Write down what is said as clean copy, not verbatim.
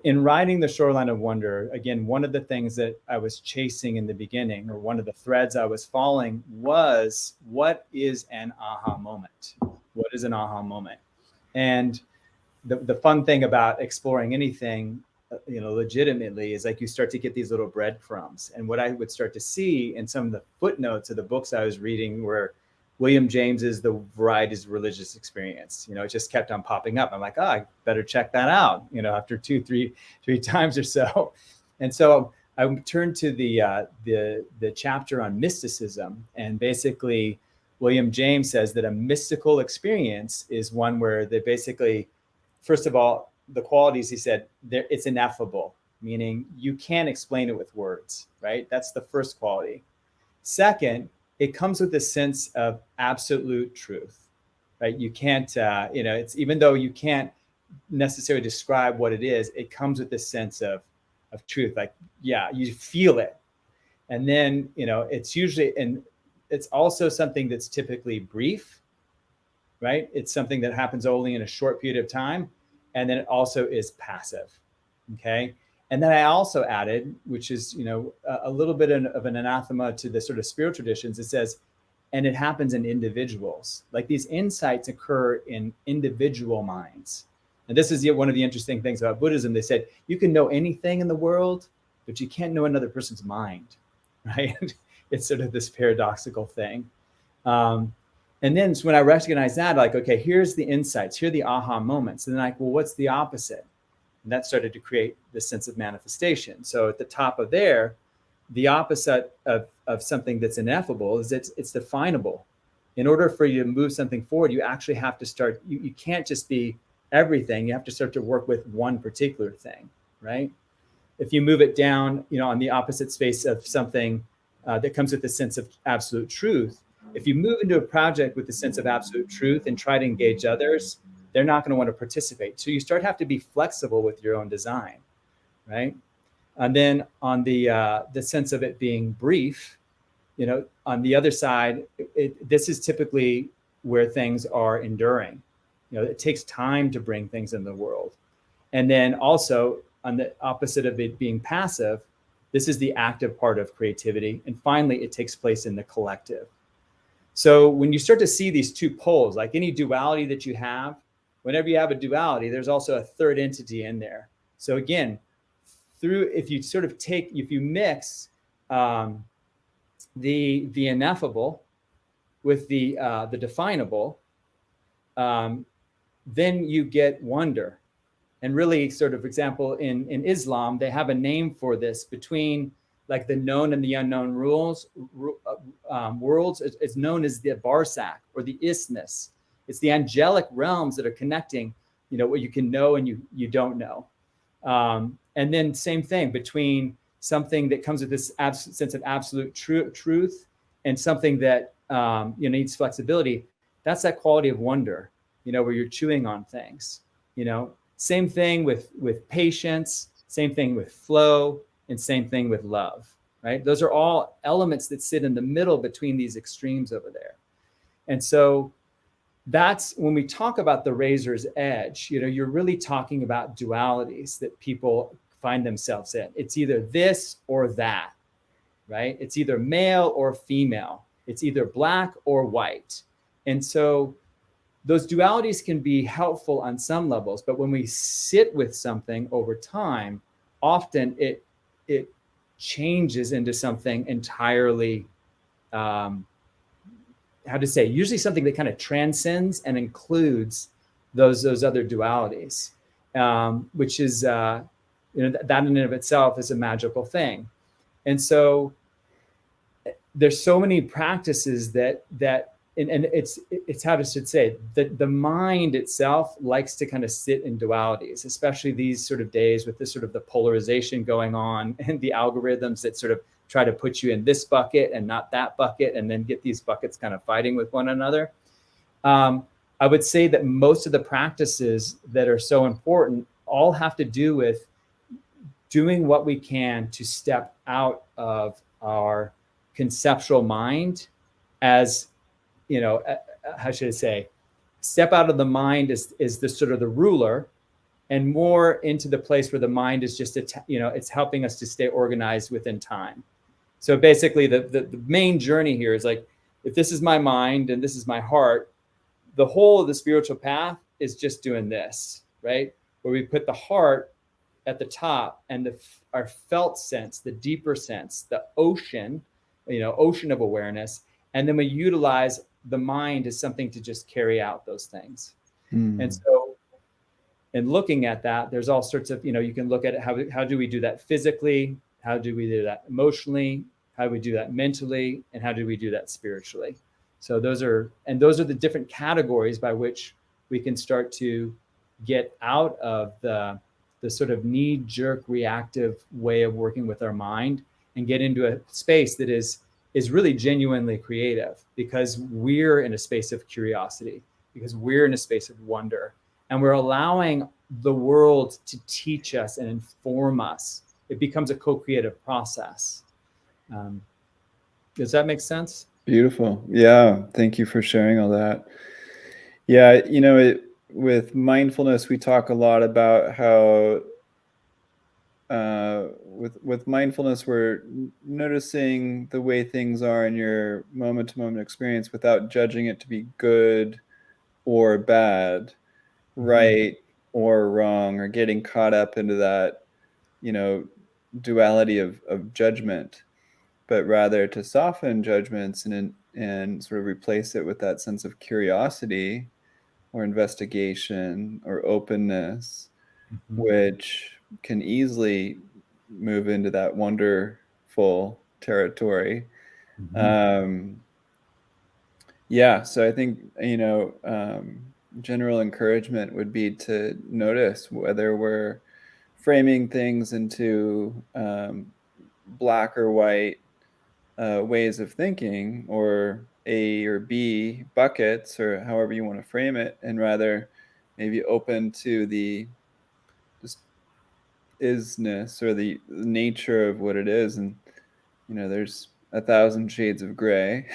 In riding the shoreline of wonder, again, one of the things that I was chasing in the beginning, or one of the threads I was following, was what is an aha moment? What is an aha moment? And the fun thing about exploring anything, legitimately, is like you start to get these little breadcrumbs. And what I would start to see in some of the footnotes of the books I was reading were William James's The Varieties of Religious Experience. It just kept on popping up. I'm like, I better check that out, after three times or so. And so I turned to the chapter on mysticism, and basically William James says that a mystical experience is one where they basically, first of all, the qualities, he said, it's ineffable, meaning you can't explain it with words, right? That's the first quality. Second, it comes with a sense of absolute truth, right? You can't, it's, even though you can't necessarily describe what it is, it comes with this sense of truth. Like, yeah, you feel it. And then, it's usually, and it's also something that's typically brief, right? It's something that happens only in a short period of time. And then it also is passive, okay? And then I also added, which is, a little bit of an anathema to the sort of spiritual traditions. It says, and it happens in individuals. Like, these insights occur in individual minds. And this is one of the interesting things about Buddhism. They said, you can know anything in the world, but you can't know another person's mind, right? It's sort of this paradoxical thing. And then when I recognized that, like, okay, here's the insights, here are the aha moments. And then like, well, what's the opposite? And that started to create this sense of manifestation. So at the top of there, the opposite of something that's ineffable is it's definable. In order for you to move something forward, you actually have to start, you can't just be everything. You have to start to work with one particular thing, right? If you move it down, on the opposite space of something that comes with a sense of absolute truth, if you move into a project with a sense of absolute truth and try to engage others, they're not going to want to participate. So you start to have to be flexible with your own design, right? And then on the sense of it being brief, on the other side, this is typically where things are enduring. It takes time to bring things in the world. And then also on the opposite of it being passive, this is the active part of creativity. And finally, it takes place in the collective. So when you start to see these two poles, like any duality that you have, whenever you have a duality, there's also a third entity in there. So again, if you mix the ineffable with the definable, then you get wonder. And really, sort of example, in Islam, they have a name for this between like the known and the unknown worlds. It's known as the barzakh or the isthmus. It's the angelic realms that are connecting, what you can know and you don't know. And then same thing between something that comes with this sense of absolute truth and something that needs flexibility. That's that quality of wonder, where you're chewing on things. Same thing with patience, same thing with flow, and same thing with love, right? Those are all elements that sit in the middle between these extremes over there. And so that's when we talk about the razor's edge, you're really talking about dualities that people find themselves in. It's either this or that, right? It's either male or female. It's either black or white. And so those dualities can be helpful on some levels, but when we sit with something over time, often it changes into something entirely, usually something that kind of transcends and includes those other dualities, which is, that in and of itself is a magical thing. And so there's so many practices that and it's how to say that the mind itself likes to kind of sit in dualities, especially these sort of days with this sort of the polarization going on and the algorithms that sort of try to put you in this bucket and not that bucket, and then get these buckets kind of fighting with one another. I would say that most of the practices that are so important all have to do with doing what we can to step out of our conceptual mind as, how should I say, step out of the mind is the sort of the ruler, and more into the place where the mind is just, it's helping us to stay organized within time. So basically the main journey here is like, if this is my mind and this is my heart, the whole of the spiritual path is just doing this, right? Where we put the heart at the top and our felt sense, the deeper sense, the ocean, ocean of awareness. And then we utilize the mind as something to just carry out those things. And so in looking at that, there's all sorts of, you can look at it, how do we do that physically? How do we do that emotionally? How do we do that mentally? And how do we do that spiritually? So those are the different categories by which we can start to get out of the sort of knee-jerk reactive way of working with our mind and get into a space that is really genuinely creative, because we're in a space of curiosity, because we're in a space of wonder, and we're allowing the world to teach us and inform us. It becomes a co-creative process. Does that make sense? Beautiful. Yeah. Thank you for sharing all that. Yeah. With mindfulness, we talk a lot about how with mindfulness, we're noticing the way things are in your moment-to-moment experience without judging it to be good or bad, right or wrong, or getting caught up into that, duality of judgment, but rather to soften judgments and sort of replace it with that sense of curiosity or investigation or openness, which can easily move into that wonderful territory. Yeah, so I think, general encouragement would be to notice whether we're framing things into black or white ways of thinking, or A or B buckets, or however you want to frame it, and rather maybe open to the just isness, or the nature of what it is. And there's 1,000 shades of gray.